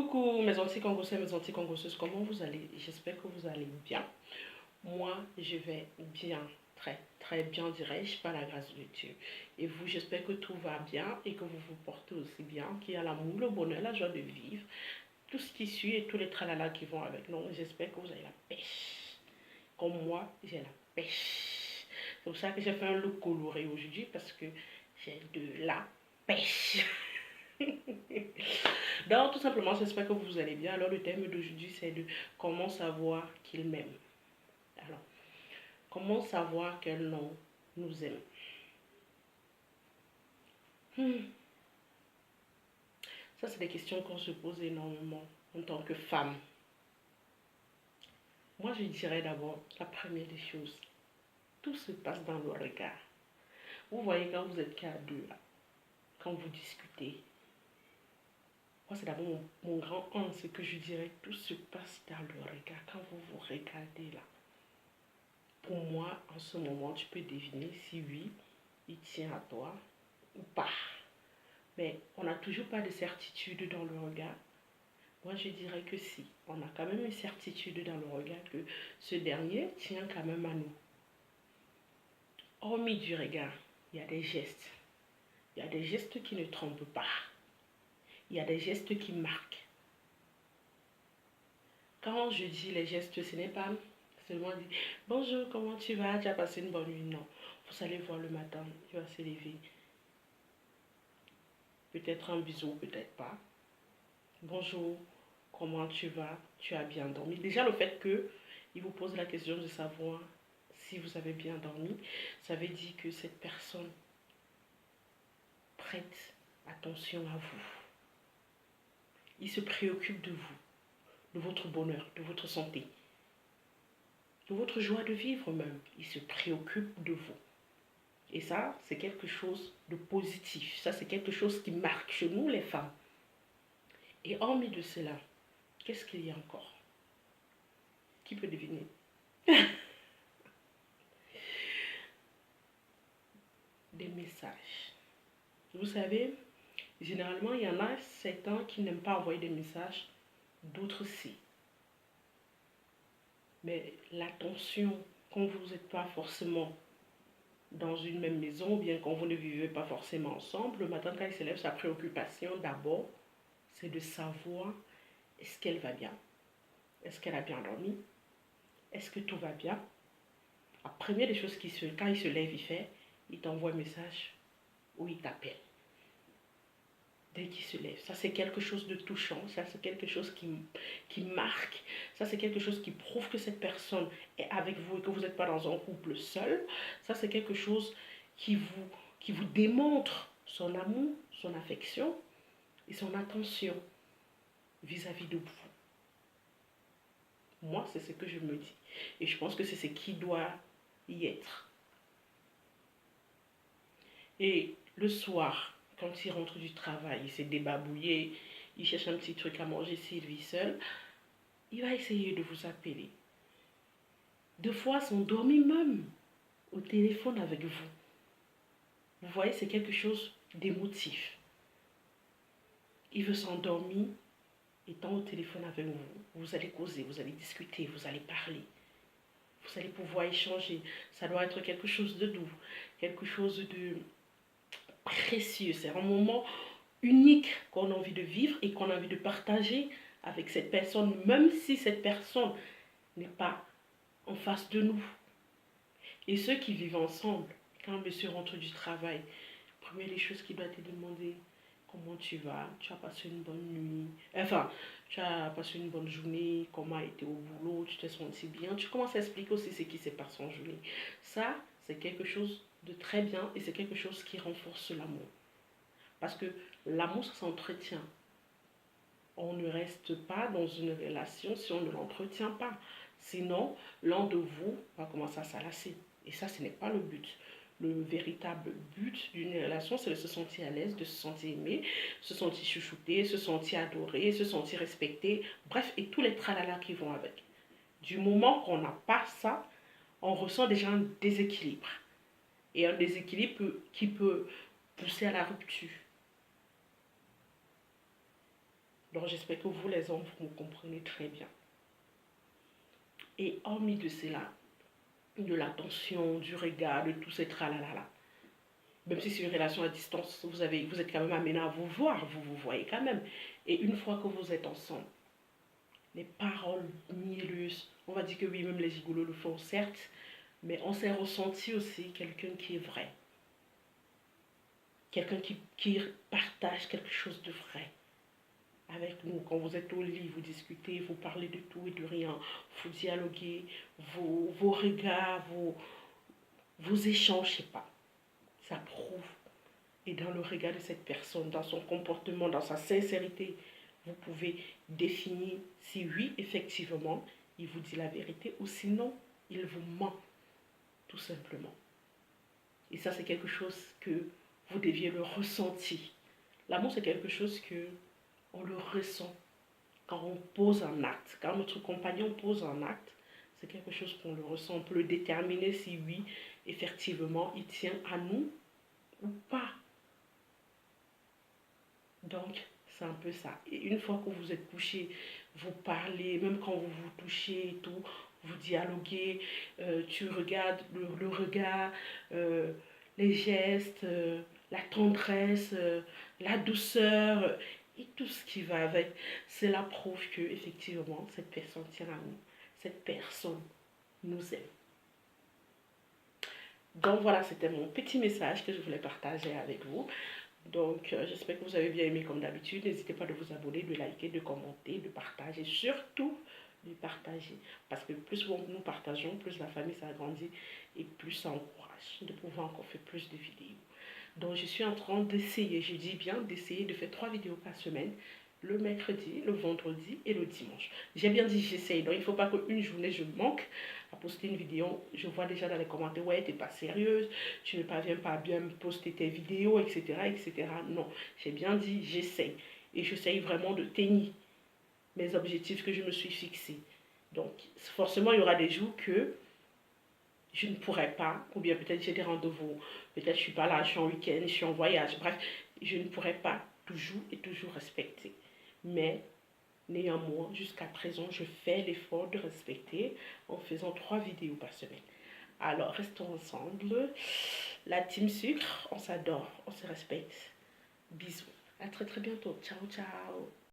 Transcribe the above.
Coucou mes anti-congossais, mes anti-congosseuses, comment vous allez? J'espère que vous allez bien. Moi, je vais bien, très bien dirais-je, par la grâce de Dieu. Et vous, j'espère que tout va bien et que vous vous portez aussi bien, qu'il y a l'amour, le bonheur, la joie de vivre, tout ce qui suit et tous les tralala qui vont avec. Non, j'espère que vous avez la pêche. Comme moi, j'ai la pêche. C'est pour ça que j'ai fait un look coloré aujourd'hui parce que j'ai de la pêche. Donc, tout simplement, j'espère que vous allez bien. Alors, le thème d'aujourd'hui, c'est de comment savoir qu'il m'aime. Alors, comment savoir quel nom nous aime. Ça, c'est des questions qu'on se pose énormément en tant que femme. Moi, je dirais d'abord, la première des choses, tout se passe dans le regard. Vous voyez, quand vous êtes qu'à deux, là, quand vous discutez, moi, c'est d'abord mon grand 1, ce que je dirais, tout se passe dans le regard. Quand vous vous regardez là, pour moi, en ce moment, tu peux deviner si oui, il tient à toi ou pas. Mais on n'a toujours pas de certitude dans le regard. Moi, je dirais que si. On a quand même une certitude dans le regard que ce dernier tient quand même à nous. Hormis du regard, il y a des gestes. Il y a des gestes qui ne trompent pas. Il y a des gestes qui marquent. Quand je dis les gestes, ce n'est pas seulement dire bonjour, comment tu vas, tu as passé une bonne nuit. Non, vous allez voir le matin, il va se lever. Peut-être un bisou, peut-être pas. Bonjour, comment tu vas, tu as bien dormi. Déjà le fait qu'il vous pose la question de savoir si vous avez bien dormi, ça veut dire que cette personne prête attention à vous. Il se préoccupe de vous, de votre bonheur, de votre santé, de votre joie de vivre même. Il se préoccupe de vous. Et ça, c'est quelque chose de positif. Ça, c'est quelque chose qui marque chez nous, les femmes. Et hormis de cela, qu'est-ce qu'il y a encore? Qui peut deviner? Des messages. Vous savez, généralement, il y en a certains qui n'aiment pas envoyer des messages, d'autres si. Mais l'attention, quand vous n'êtes pas forcément dans une même maison, ou bien quand vous ne vivez pas forcément ensemble, le matin quand il se lève, sa préoccupation d'abord, c'est de savoir est-ce qu'elle va bien? Est-ce qu'elle a bien dormi? Est-ce que tout va bien? La première des choses quand il se lève, il t'envoie un message ou il t'appelle. Dès qu'il se lève. Ça, c'est quelque chose de touchant. Ça, c'est quelque chose qui marque. Ça, c'est quelque chose qui prouve que cette personne est avec vous et que vous n'êtes pas dans un couple seul. Ça, c'est quelque chose qui vous démontre son amour, son affection et son attention vis-à-vis de vous. Moi, c'est ce que je me dis. Et je pense que c'est ce qui doit y être. Et le soir, quand il rentre du travail, il s'est débarbouillé, il cherche un petit truc à manger s'il vit seul, il va essayer de vous appeler. Deux fois, sont dormis même au téléphone avec vous. Vous voyez, c'est quelque chose d'émotif. Il veut s'endormir, étant au téléphone avec vous. Vous allez causer, vous allez discuter, vous allez parler. Vous allez pouvoir échanger. Ça doit être quelque chose de doux, quelque chose de précieux. C'est un moment unique qu'on a envie de vivre et qu'on a envie de partager avec cette personne, même si cette personne n'est pas en face de nous. Et ceux qui vivent ensemble, quand monsieur rentre du travail, première des choses qu'il doit te demander, comment tu vas, tu as passé une bonne nuit, enfin, tu as passé une bonne journée, comment a été au boulot, tu t'es senti bien, tu commences à expliquer aussi ce qui s'est passé en journée. Ça, c'est quelque chose de très bien et c'est quelque chose qui renforce l'amour. Parce que l'amour, ça s'entretient. On ne reste pas dans une relation si on ne l'entretient pas. Sinon, l'un de vous va commencer à s'alasser. Et ça, ce n'est pas le but. Le véritable but d'une relation, c'est de se sentir à l'aise, de se sentir aimé, se sentir chouchouté, se sentir adoré, se sentir respecté. Bref, et tous les tralala qui vont avec. Du moment qu'on n'a pas ça, on ressent déjà un déséquilibre. Et un déséquilibre qui peut pousser à la rupture. Donc j'espère que vous les hommes, vous me comprenez très bien. Et hormis de cela, de l'attention, du regard, de tout ce tralala, même si c'est une relation à distance, vous êtes quand même amené à vous voir, vous vous voyez quand même. Et une fois que vous êtes ensemble, les paroles mielleuses, on va dire que oui, même les gigolos le font certes, mais on s'est ressenti aussi quelqu'un qui est vrai. Quelqu'un qui partage quelque chose de vrai avec nous. Quand vous êtes au lit, vous discutez, vous parlez de tout et de rien, vous dialoguez, vos regards, vos échanges, je sais pas. Ça prouve. Et dans le regard de cette personne, dans son comportement, dans sa sincérité, vous pouvez définir si oui, effectivement, il vous dit la vérité ou sinon, il vous ment, tout simplement. Et ça, c'est quelque chose que vous deviez le ressentir. L'amour, c'est quelque chose que on le ressent quand on pose un acte. Quand notre compagnon pose un acte, c'est quelque chose qu'on le ressent. On peut le déterminer si oui, effectivement, il tient à nous ou pas. Donc, c'est un peu ça. Et une fois que vous êtes couché, vous parlez, même quand vous vous touchez et tout, vous dialoguez, tu regardes le regard, les gestes, la tendresse, la douceur et tout ce qui va avec. C'est la preuve que, effectivement, cette personne tient à nous. Cette personne nous aime. Donc voilà, c'était mon petit message que je voulais partager avec vous. Donc, j'espère que vous avez bien aimé comme d'habitude. N'hésitez pas de vous abonner, de liker, de commenter, de partager. Surtout, de partager. Parce que plus nous partageons, plus la famille s'agrandit et plus ça encourage de pouvoir encore faire plus de vidéos. Donc, je suis en train d'essayer, je dis bien d'essayer de faire 3 vidéos par semaine. Le mercredi, le vendredi et le dimanche. J'ai bien dit j'essaye. Donc, il ne faut pas qu'une journée je manque à poster une vidéo. Je vois déjà dans les commentaires, ouais, t'es pas sérieuse, tu ne parviens pas à bien poster tes vidéos, etc., etc. Non, j'ai bien dit j'essaye. Et j'essaye vraiment de tenir mes objectifs que je me suis fixés. Donc, forcément, il y aura des jours que je ne pourrai pas, ou bien peut-être j'ai des rendez-vous, peut-être je suis pas là, je suis en week-end, je suis en voyage, bref, je ne pourrai pas toujours et toujours respecter. Mais néanmoins, jusqu'à présent, je fais l'effort de respecter en faisant 3 vidéos par semaine. Alors, restons ensemble. La team sucre, on s'adore, on se respecte. Bisous. À très très bientôt. Ciao, ciao.